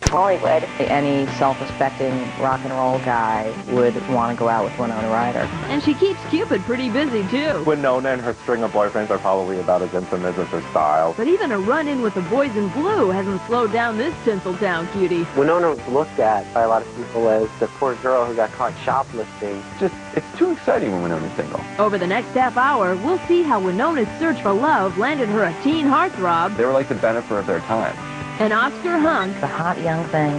Hollywood. Any self-respecting rock and roll guy would want to go out with Winona Ryder. And she keeps Cupid pretty busy, too. Winona and her string of boyfriends are probably about as infamous as her style. But even a run-in with the boys in blue hasn't slowed down this Tinseltown cutie. Winona was looked at by a lot of people as the poor girl who got caught shoplifting. It's too exciting when Winona's single. Over the next half hour, we'll see how Winona's search for love landed her a teen heartthrob. They were like the benefit of their time. An Oscar hunk. The hot young thing.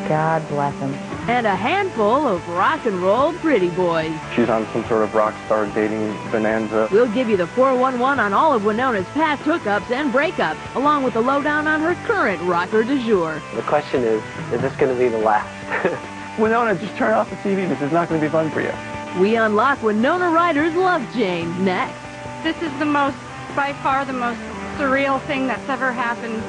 God bless him. And a handful of rock and roll pretty boys. She's on some sort of rock star dating bonanza. We'll give you the 411 on all of Winona's past hookups and breakups, along with the lowdown on her current rocker du jour. The question is this going to be the last? Winona, just turn off the TV. This is not going to be fun for you. We unlock Winona Ryder's love chain next. This is by far the most surreal thing that's ever happened.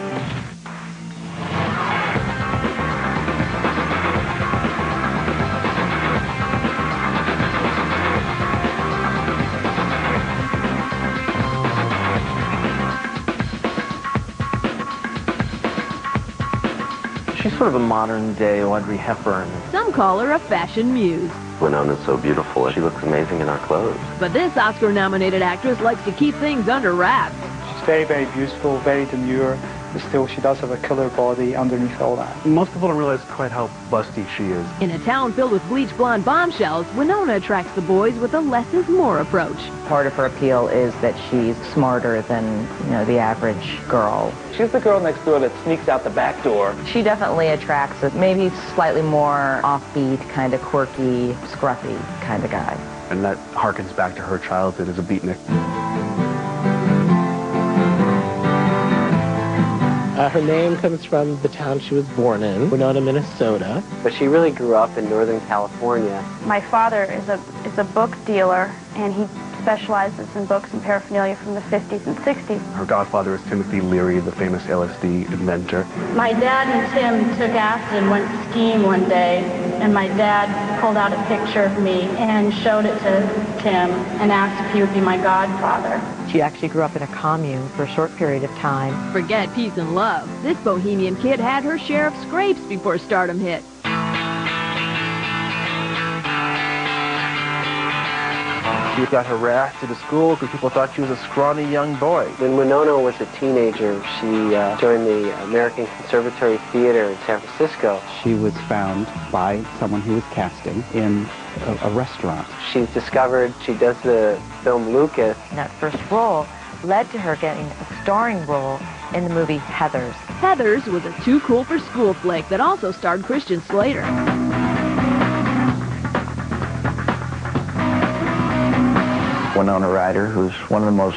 She's sort of a modern-day Audrey Hepburn. Some call her a fashion muse. Winona's so beautiful. She looks amazing in our clothes. But this Oscar-nominated actress likes to keep things under wraps. She's very, very beautiful, very demure, but still she does have a killer body underneath all that. Most people don't realize quite how busty she is. In a town filled with bleach blonde bombshells, Winona attracts the boys with a less is more approach. Part of her appeal is that she's smarter than, the average girl. She's the girl next door that sneaks out the back door. She definitely attracts a maybe slightly more offbeat, kind of quirky, scruffy kind of guy. And that harkens back to her childhood as a beatnik. Her name comes from the town she was born in, Winona, Minnesota. But she really grew up in Northern California. My father is a book dealer, and he specializes in books and paraphernalia from the 50s and 60s. Her godfather is Timothy Leary, the famous LSD inventor. My dad and Tim took acid and went skiing one day, and my dad pulled out a picture of me and showed it to Tim and asked if he would be my godfather. She actually grew up in a commune for a short period of time. Forget peace and love. This bohemian kid had her share of scrapes before stardom hit. She got harassed at a school because people thought she was a scrawny young boy. When Winona was a teenager, she joined the American Conservatory Theater in San Francisco. She was found by someone who was casting in a restaurant. She's discovered she does the film Lucas. That first role led to her getting a starring role in the movie Heathers. Heathers was a too cool for school flick that also starred Christian Slater. Winona Ryder, who's one of the most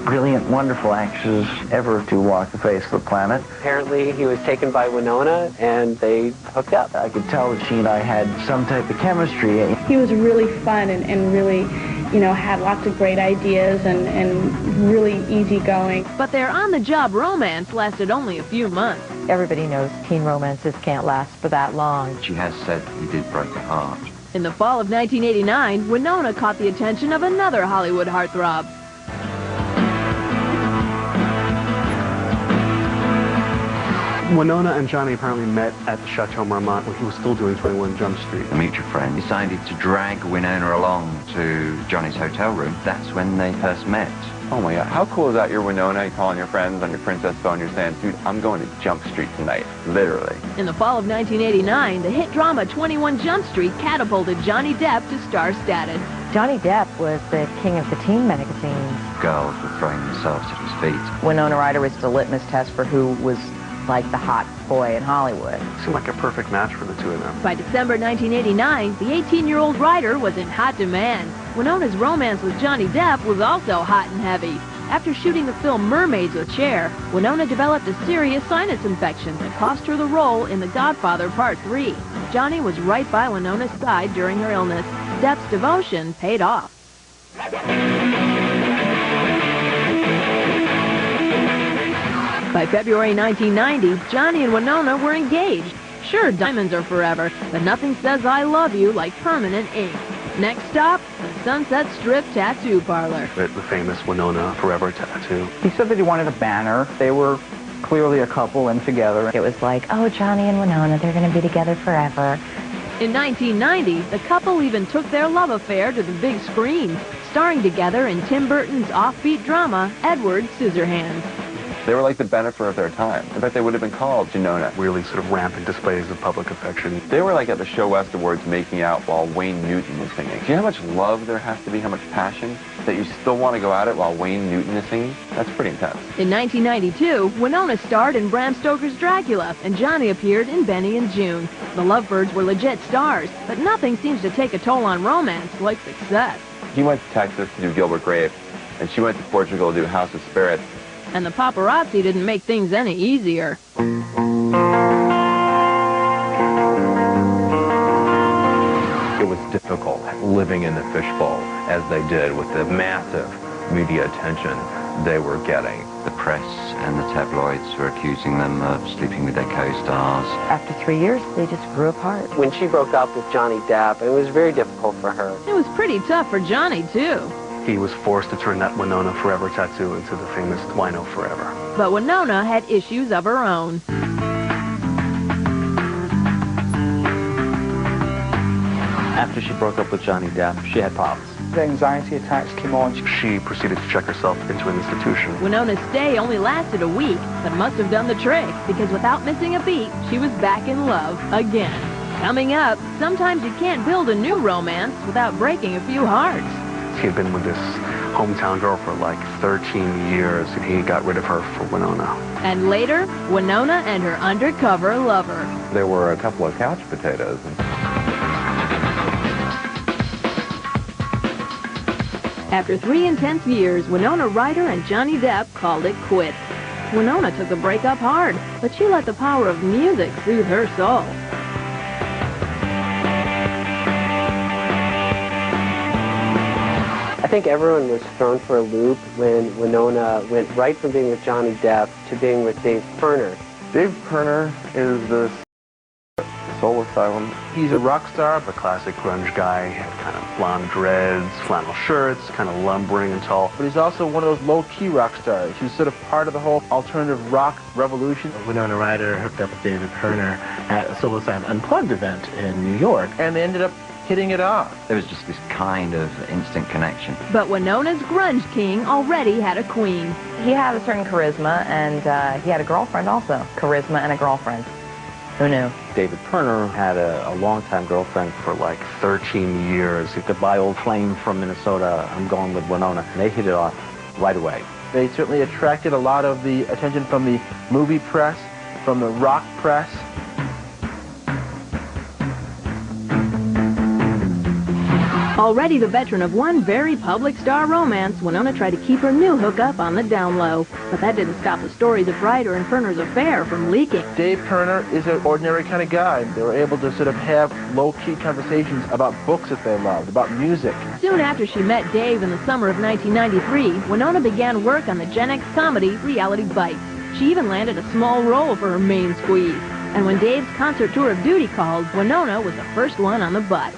brilliant, wonderful actresses ever to walk the face of the planet. Apparently he was taken by Winona and they hooked up. I could tell that she and I had some type of chemistry. He was really fun and really, had lots of great ideas and really easygoing. But their on-the-job romance lasted only a few months. Everybody knows teen romances can't last for that long. She has said he did break her heart. In the fall of 1989, Winona caught the attention of another Hollywood heartthrob. Winona and Johnny apparently met at the Chateau Marmont when he was still doing 21 Jump Street. A mutual friend decided to drag Winona along to Johnny's hotel room. That's when they first met. Oh my God, how cool is that? You're Winona, you're calling your friends on your princess phone, you're saying, dude, I'm going to Jump Street tonight, literally. In the fall of 1989, the hit drama 21 Jump Street catapulted Johnny Depp to star status. Johnny Depp was the king of the teen magazines. Girls were throwing themselves at his feet. Winona Ryder was the litmus test for who was like the hot boy in Hollywood. Seemed like a perfect match for the two of them. By December 1989, the 18-year-old Ryder was in hot demand. Winona's romance with Johnny Depp was also hot and heavy. After shooting the film Mermaids with Cher, Winona developed a serious sinus infection that cost her the role in The Godfather Part 3. Johnny was right by Winona's side during her illness. Depp's devotion paid off. By February 1990, Johnny and Winona were engaged. Sure, diamonds are forever, but nothing says I love you like permanent ink. Next stop, the Sunset Strip Tattoo Parlor. The famous Winona Forever tattoo. He said that he wanted a banner. They were clearly a couple and together. It was like, oh, Johnny and Winona, they're going to be together forever. In 1990, the couple even took their love affair to the big screen, starring together in Tim Burton's offbeat drama, Edward Scissorhands. They were like the benefit of their time. In fact, they would have been called Winona. Really sort of rampant displays of public affection. They were like at the Show West Awards making out while Wayne Newton was singing. Do you know how much love there has to be, how much passion, that you still want to go at it while Wayne Newton is singing? That's pretty intense. In 1992, Winona starred in Bram Stoker's Dracula, and Johnny appeared in Benny and June. The Lovebirds were legit stars, but nothing seems to take a toll on romance like success. He went to Texas to do Gilbert Grape, and she went to Portugal to do House of Spirits. And the paparazzi didn't make things any easier. It was difficult living in the fishbowl as they did with the massive media attention they were getting. The press and the tabloids were accusing them of sleeping with their co-stars. After 3 years, they just grew apart. When she broke up with Johnny Depp, it was very difficult for her. It was pretty tough for Johnny, too. He was forced to turn that Winona Forever tattoo into the famous Winona Forever. But Winona had issues of her own. After she broke up with Johnny Depp, she had problems. The anxiety attacks came on. She proceeded to check herself into an institution. Winona's stay only lasted a week, but must have done the trick, because without missing a beat, she was back in love again. Coming up, sometimes you can't build a new romance without breaking a few hearts. He had been with this hometown girl for like 13 years, and he got rid of her for Winona. And later, Winona and her undercover lover. There were a couple of couch potatoes. After 3 intense years, Winona Ryder and Johnny Depp called it quits. Winona took the breakup hard, but she let the power of music soothe her soul. I think everyone was thrown for a loop when Winona went right from being with Johnny Depp to being with Dave Pirner. Dave Pirner is the Soul Asylum. He's a rock star, a classic grunge guy. He had kind of blonde dreads, flannel shirts, kind of lumbering and tall. But he's also one of those low-key rock stars. He was sort of part of the whole alternative rock revolution. Winona Ryder hooked up with David Pirner at a Soul Asylum Unplugged event in New York. And they ended up hitting it off. There was just this kind of instant connection. But Winona's grunge king already had a queen. He had a certain charisma, and he had a girlfriend also. Charisma and a girlfriend. Who knew? David Pirner had a longtime girlfriend for like 13 years. Goodbye, old flame from Minnesota. I'm going with Winona. They hit it off right away. They certainly attracted a lot of the attention from the movie press, from the rock press. Already the veteran of one very public star romance, Winona tried to keep her new hookup on the down low. But that didn't stop the stories of Ryder and Pirner's affair from leaking. Dave Pirner is an ordinary kind of guy. They were able to sort of have low-key conversations about books that they loved, about music. Soon after she met Dave in the summer of 1993, Winona began work on the Gen X comedy Reality Bites. She even landed a small role for her main squeeze. And when Dave's concert tour of duty called, Winona was the first one on the bus.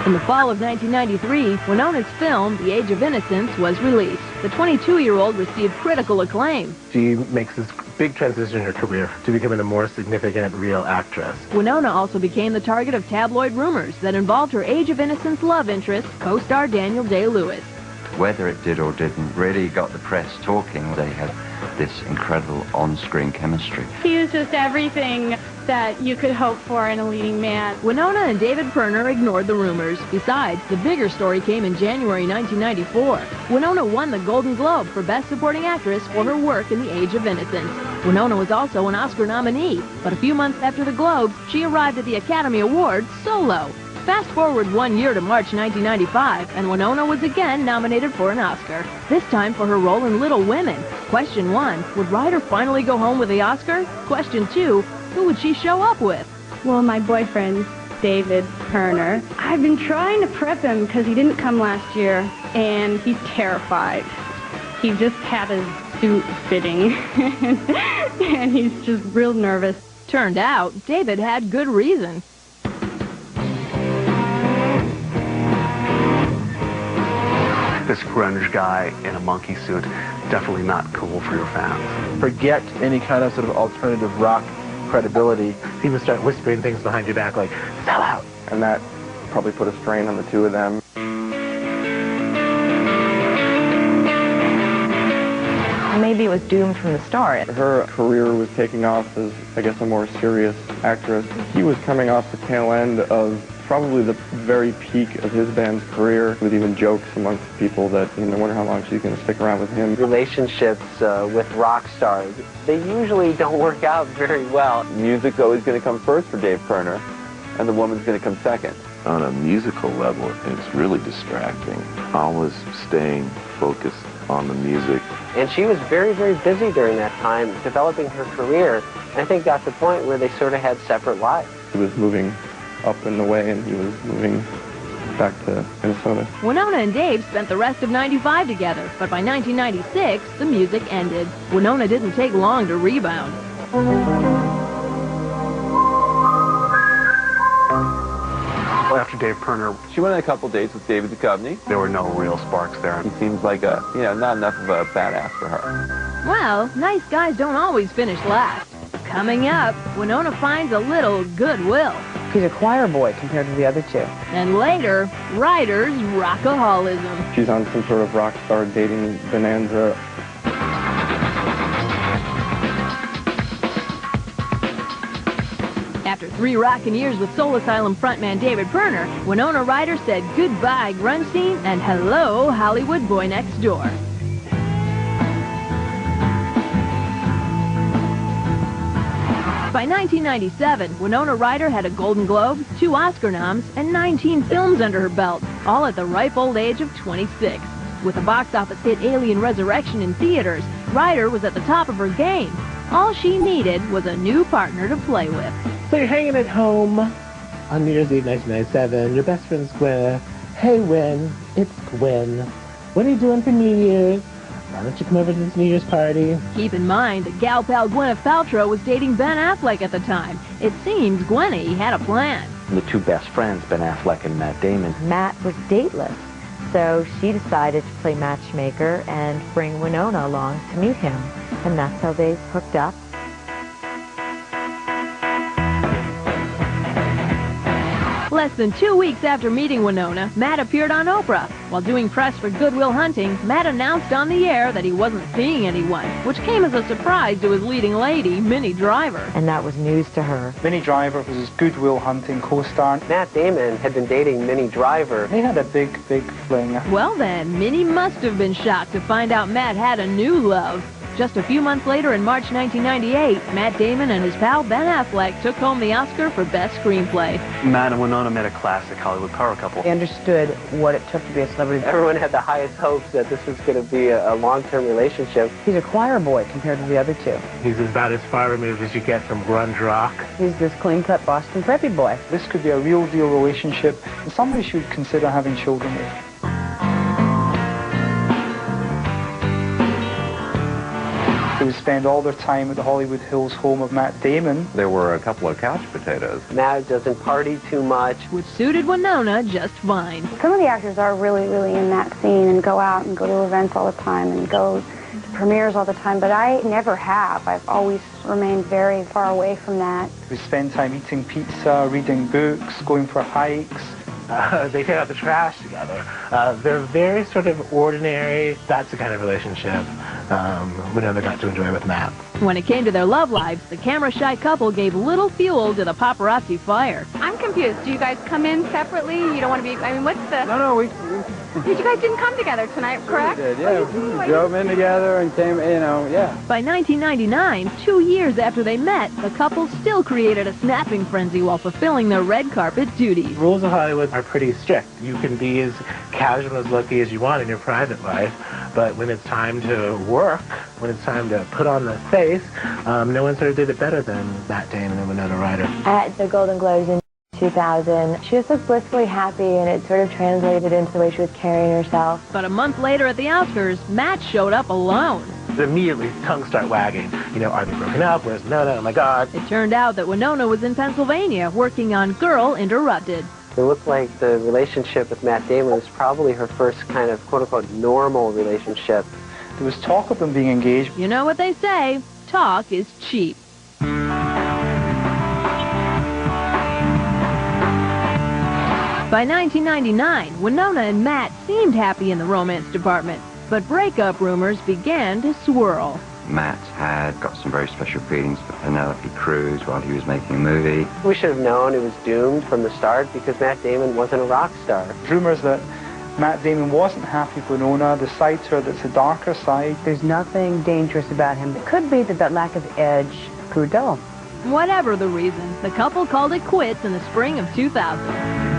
In the fall of 1993, Winona's film, The Age of Innocence, was released. The 22-year-old received critical acclaim. She makes this big transition in her career to becoming a more significant real actress. Winona also became the target of tabloid rumors that involved her Age of Innocence love interest, co-star Daniel Day-Lewis. Whether it did or didn't really got the press talking. They had this incredible on-screen chemistry. He was just everything that you could hope for in a leading man. Winona and David Pirner ignored the rumors. Besides, the bigger story came in January 1994. Winona won the Golden Globe for Best Supporting Actress for her work in The Age of Innocence. Winona was also an Oscar nominee, but a few months after the Globes, she arrived at the Academy Awards solo. Fast forward 1 year to March 1995, and Winona was again nominated for an Oscar, this time for her role in Little Women. Question 1, would Ryder finally go home with the Oscar? Question 2, who would she show up with? Well, my boyfriend, David Pirner. I've been trying to prep him because he didn't come last year, and he's terrified. He just had his suit fitting, and he's just real nervous. Turned out, David had good reason. this grunge guy in a monkey suit, definitely not cool for your fans. Forget any kind of sort of alternative rock credibility. People start whispering things behind your back like, sell out. And that probably put a strain on the two of them. Maybe it was doomed from the start. Her career was taking off as, I guess, a more serious actress. He was coming off the tail end of probably the very peak of his band's career, with even jokes amongst people that, I wonder how long she's going to stick around with him. Relationships with rock stars, they usually don't work out very well. Music's always going to come first for Dave Pirner, and the woman's going to come second. On a musical level, it's really distracting. Always staying focused on the music. And she was very, very busy during that time developing her career. And I think got to the point where they sort of had separate lives. He was moving up and away, and he was moving back to Minnesota. Winona and Dave spent the rest of '95 together, but by 1996, the music ended. Winona didn't take long to rebound. After Dave Pirner, she went on a couple dates with David Duchovny. There were no real sparks there. He seems like not enough of a badass for her. Well, nice guys don't always finish last. Coming up, Winona finds a little goodwill. He's a choir boy compared to the other two. And later, Ryder's rockaholism. She's on some sort of rock star dating bonanza. After 3 rockin' years with Soul Asylum frontman David Pirner, Winona Ryder said goodbye grunge scene and hello Hollywood boy next door. By 1997, Winona Ryder had a Golden Globe, 2 Oscar noms, and 19 films under her belt, all at the ripe old age of 26. With the box office hit Alien Resurrection in theaters, Ryder was at the top of her game. All she needed was a new partner to play with. So you're hanging at home on New Year's Eve 1997. Your best friend's Gwyneth. Hey, Win, it's Gwen. What are you doing for New Year's? Why don't you come over to this New Year's party? Keep in mind that gal pal Gwyneth Paltrow was dating Ben Affleck at the time. It seems Gwenny had a plan. The two best friends, Ben Affleck and Matt Damon. Matt was dateless, so she decided to play matchmaker and bring Winona along to meet him. And that's how they hooked up. Less than 2 weeks after meeting Winona, Matt appeared on Oprah. While doing press for Good Will Hunting, Matt announced on the air that he wasn't seeing anyone, which came as a surprise to his leading lady, Minnie Driver. And that was news to her. Minnie Driver was his Good Will Hunting co-star. Matt Damon had been dating Minnie Driver. They had a big, big fling. Well then, Minnie must have been shocked to find out Matt had a new love. Just a few months later, in March 1998, Matt Damon and his pal Ben Affleck took home the Oscar for Best Screenplay. Matt and Winona made a classic Hollywood power couple. They understood what it took to be a celebrity. Everyone had the highest hopes that this was going to be a long-term relationship. He's a choir boy compared to the other two. He's about as far removed as you get from grunge rock. He's this clean-cut Boston preppy boy. This could be a real-deal relationship, and somebody should consider having children with. They would spend all their time at the Hollywood Hills home of Matt Damon. There were a couple of couch potatoes. Matt doesn't party too much. Which suited Winona just fine. Some of the actors are really, really in that scene and go out and go to events all the time and go to premieres all the time, but I never have. I've always remained very far away from that. We spend time eating pizza, reading books, going for hikes. They take out the trash together. They're very sort of ordinary. That's the kind of relationship Winona got to enjoy with Matt. When it came to their love lives, the camera-shy couple gave little fuel to the paparazzi fire. I'm confused. Do you guys come in separately? You don't want to be... I mean, what's the... No, we You guys didn't come together tonight, correct? We did, yeah. We drove in together and came, yeah. By 1999, 2 years after they met, the couple still created a snapping frenzy while fulfilling their red carpet duties. Rules of Hollywood are pretty strict. You can be as casual as lucky as you want in your private life, but when it's time to work, when it's time to put on the face, no one sort of did it better than Matt Damon and Winona Ryder. At the Golden Globes in 2000, she was so blissfully happy, and it sort of translated into the way she was carrying herself. But a month later at the Oscars, Matt showed up alone. Immediately, tongues start wagging. You know, are they broken up? Where's Winona? Oh my God. It turned out that Winona was in Pennsylvania working on Girl Interrupted. It looked like the relationship with Matt Damon was probably her first kind of quote-unquote normal relationship. There was talk of them being engaged. You know what they say, talk is cheap. By 1999, Winona and Matt seemed happy in the romance department, but breakup rumors began to swirl. Matt had got some very special feelings for Penelope Cruz while he was making a movie. We should have known it was doomed from the start because Matt Damon wasn't a rock star. Rumors that Matt Damon wasn't happy with Winona, the side to her that's a darker side. There's nothing dangerous about him. It could be that lack of edge grew dull. Whatever the reason, the couple called it quits in the spring of 2000.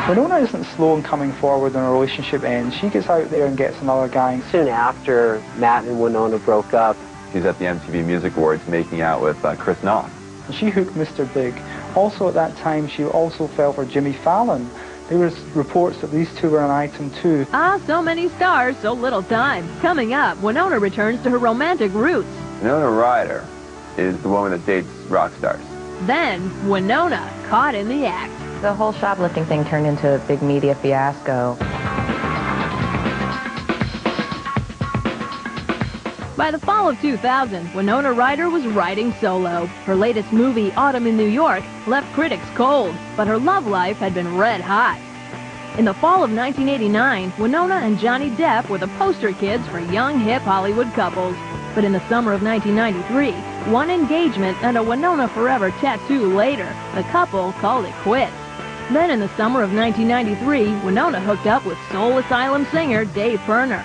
Winona isn't slow in coming forward when a relationship ends. She gets out there and gets another guy. Soon after Matt and Winona broke up, She's at the MTV Music Awards making out with Chris Knox. She hooked Mr. Big. Also at that time, she also fell for Jimmy Fallon. There was reports that these two were an item too. Ah, so many stars, so little time. Coming up, Winona returns to her romantic roots. Winona Ryder is the woman that dates rock stars. Then, Winona caught in the act. The whole shoplifting thing turned into a big media fiasco. By the fall of 2000, Winona Ryder was riding solo. Her latest movie, Autumn in New York, left critics cold, but her love life had been red hot. In the fall of 1989, Winona and Johnny Depp were the poster kids for young, hip Hollywood couples. But in the summer of 1993, one engagement and a Winona Forever tattoo later, the couple called it quits. Then in the summer of 1993, Winona hooked up with Soul Asylum singer Dave Pirner.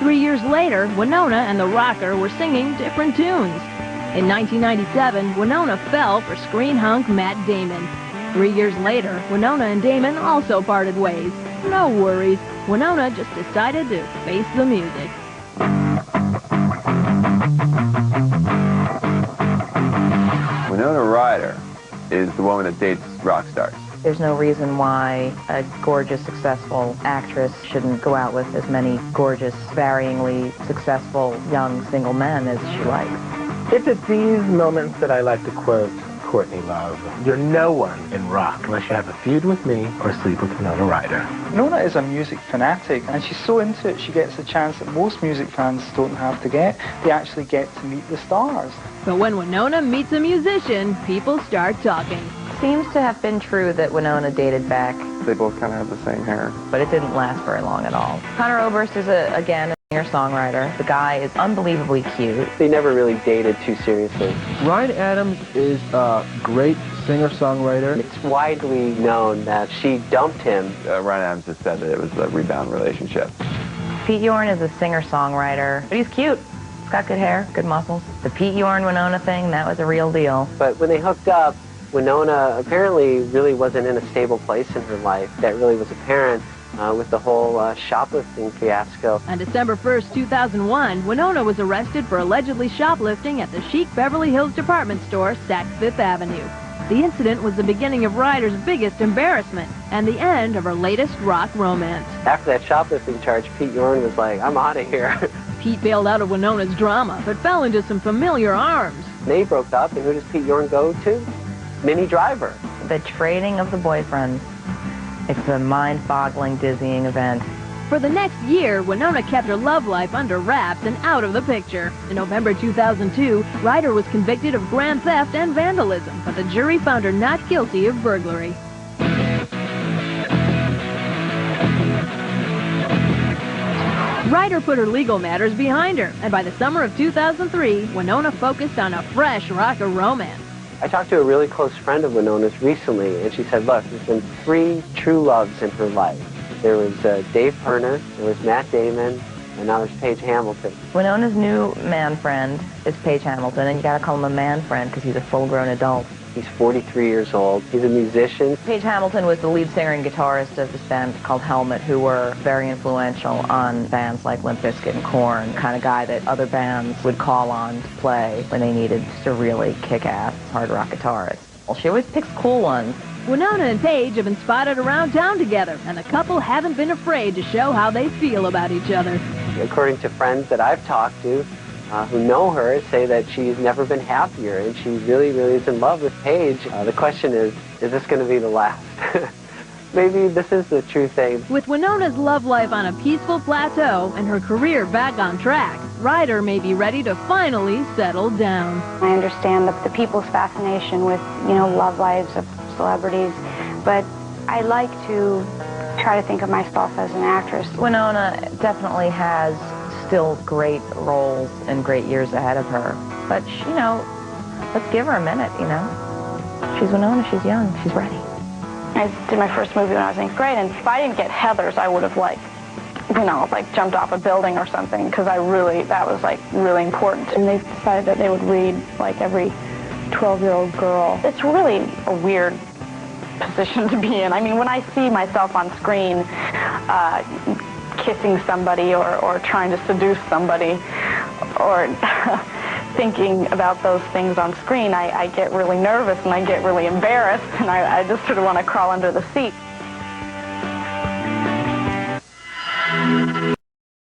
3 years later, Winona and the rocker were singing different tunes. In 1997, Winona fell for screen hunk Matt Damon. 3 years later, Winona and Damon also parted ways. No worries, Winona just decided to face the music. Winona Ryder is the woman that dates rock stars. There's no reason why a gorgeous, successful actress shouldn't go out with as many gorgeous, varyingly successful young single men as she likes. It's at these moments that I like to quote Courtney Love. You're no one in rock unless you have a feud with me or sleep with Winona Ryder. Winona is a music fanatic, and she's so into it she gets a chance that most music fans don't have to get. They actually get to meet the stars. But when Winona meets a musician, people start talking. Seems to have been true that Winona dated Beck. They both kind of have the same hair. But it didn't last very long at all. Conor Oberst is, again, a singer-songwriter. The guy is unbelievably cute. They never really dated too seriously. Ryan Adams is a great singer-songwriter. It's widely known that she dumped him. Ryan Adams has said that it was a rebound relationship. Pete Yorn is a singer-songwriter, but he's cute. He's got good hair, good muscles. The Pete Yorn-Winona thing, that was a real deal. But when they hooked up, Winona apparently really wasn't in a stable place in her life. That really was apparent with the whole shoplifting fiasco. On December 1st, 2001, Winona was arrested for allegedly shoplifting at the chic Beverly Hills department store, Saks Fifth Avenue. The incident was the beginning of Ryder's biggest embarrassment and the end of her latest rock romance. After that shoplifting charge, Pete Yorn was like, I'm out of here. Pete bailed out of Winona's drama, but fell into some familiar arms. They broke up, and who does Pete Yorn go to? Minnie Driver. The trading of the boyfriends. It's a mind-boggling, dizzying event. For the next year, Winona kept her love life under wraps and out of the picture. In November 2002, Ryder was convicted of grand theft and vandalism, but the jury found her not guilty of burglary. Ryder put her legal matters behind her, and by the summer of 2003, Winona focused on a fresh rocker romance. I talked to a really close friend of Winona's recently, and she said, look, there's been 3 true loves in her life. There was Dave Pirner, there was Matt Damon, and now there's Paige Hamilton. Winona's new man friend is Paige Hamilton, and you gotta call him a man friend because he's a full-grown adult. He's 43 years old. He's a musician. Paige Hamilton was the lead singer and guitarist of this band called Helmet, who were very influential on bands like Limp Bizkit and Korn, kind of guy that other bands would call on to play when they needed just a really kick-ass hard rock guitarist. Well, she always picks cool ones. Winona and Paige have been spotted around town together, and the couple haven't been afraid to show how they feel about each other. According to friends that I've talked to, who know her say that she's never been happier, and she really, really is in love with Paige. The question is this going to be the last? Maybe this is the true thing. With Winona's love life on a peaceful plateau and her career back on track, Ryder may be ready to finally settle down. I understand the people's fascination with, love lives of celebrities, but I like to try to think of myself as an actress. Winona definitely has still great roles and great years ahead of her, but, let's give her a minute, She's Winona, she's young, she's ready. I did my first movie when I was in 8th grade, and if I didn't get Heathers, I would have, jumped off a building or something, because that was, really important. And they decided that they would read, every 12-year-old girl. It's really a weird position to be in. I mean, when I see myself on screen kissing somebody or trying to seduce somebody or thinking about those things on screen, I get really nervous and I get really embarrassed, and I just sort of want to crawl under the seat.